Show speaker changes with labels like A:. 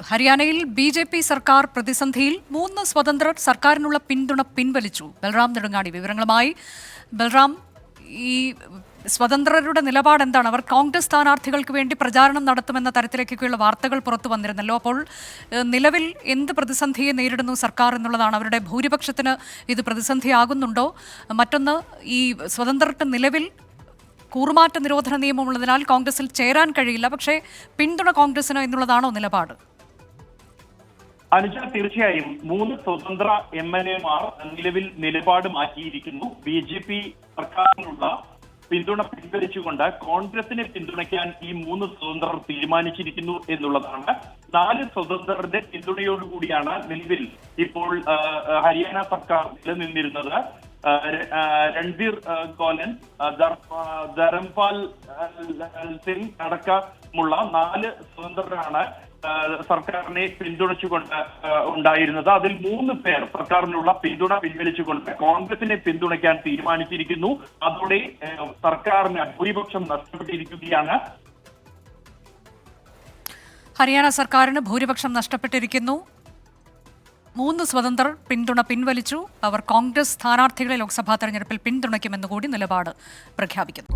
A: ഹരിയാനയിൽ ബി.ജെ.പി. സർക്കാർ പ്രതിസന്ധിയിൽ 3 സ്വതന്ത്രർ സർക്കാരിനുള്ള പിന്തുണ പിൻവലിച്ചു. ബൽറാം നെടുങ്ങാടി വിവരങ്ങളുമായി. ബൽറാം, ഈ സ്വതന്ത്രരുടെ നിലപാട് എന്താണ്? അവർ കോൺഗ്രസ് സ്ഥാനാർത്ഥികൾക്ക് വേണ്ടി പ്രചാരണം നടത്തുമെന്ന തരത്തിലേക്കൊക്കെയുള്ള വാർത്തകൾ പുറത്തു വന്നിരുന്നല്ലോ. അപ്പോൾ നിലവിൽ എന്ത് പ്രതിസന്ധിയെ നേരിടുന്നു സർക്കാർ എന്നുള്ളതാണ്? അവരുടെ ഭൂരിപക്ഷത്തിന് ഇത് പ്രതിസന്ധിയാകുന്നുണ്ടോ? മറ്റൊന്ന്, ഈ സ്വതന്ത്രർക്ക് നിലവിൽ കൂറുമാറ്റ നിരോധന നിയമമുള്ളതിനാൽ കോൺഗ്രസിൽ ചേരാൻ കഴിയില്ല, പക്ഷേ പിന്തുണ കോൺഗ്രസിന് എന്നുള്ളതാണോ നിലപാട്?
B: അനുജ, തീർച്ചയായും 3 സ്വതന്ത്ര MLA-മാർ നിലവിൽ നിലപാട് മാറ്റിയിരിക്കുന്നു. BJP സർക്കാരിനുള്ള പിന്തുണ പിൻവലിച്ചുകൊണ്ട് കോൺഗ്രസിനെ പിന്തുണയ്ക്കാൻ ഈ 3 സ്വതന്ത്രർ തീരുമാനിച്ചിരിക്കുന്നു എന്നുള്ളതാണ്. 4 സ്വതന്ത്രരുടെ പിന്തുണയോടുകൂടിയാണ് നിലവിൽ ഇപ്പോൾ ഹരിയാന സർക്കാർ നിലനിന്നിരുന്നത്. രൺധീർ ഗോലൻ, ധരംപാൽ സിംഗ് അടക്കമുള്ള 4 സ്വതന്ത്രരാണ് സർക്കാരിനെ പിന്തുണച്ചുകൊണ്ട് ഉണ്ടായിരുന്നത്. അതിൽ 3 പേർ സർക്കാരിനുള്ള പിന്തുണ പിൻവലിച്ചുകൊണ്ട് കോൺഗ്രസിനെ പിന്തുണയ്ക്കാൻ തീരുമാനിച്ചിരിക്കുന്നു. അതോടെ സർക്കാരിന് ഭൂരിപക്ഷം നഷ്ടപ്പെട്ടിരിക്കുകയാണ്.
A: ഹരിയാന സർക്കാരിന് ഭൂരിപക്ഷം നഷ്ടപ്പെട്ടിരിക്കുന്നു. 3 സ്വതന്ത്രർ പിന്തുണ പിൻവലിച്ചു. അവർ കോൺഗ്രസ് സ്ഥാനാർത്ഥികളെ ലോക്സഭാ തെരഞ്ഞെടുപ്പിൽ പിന്തുണയ്ക്കുമെന്നുകൂടി നിലപാട് പ്രഖ്യാപിക്കുന്നു.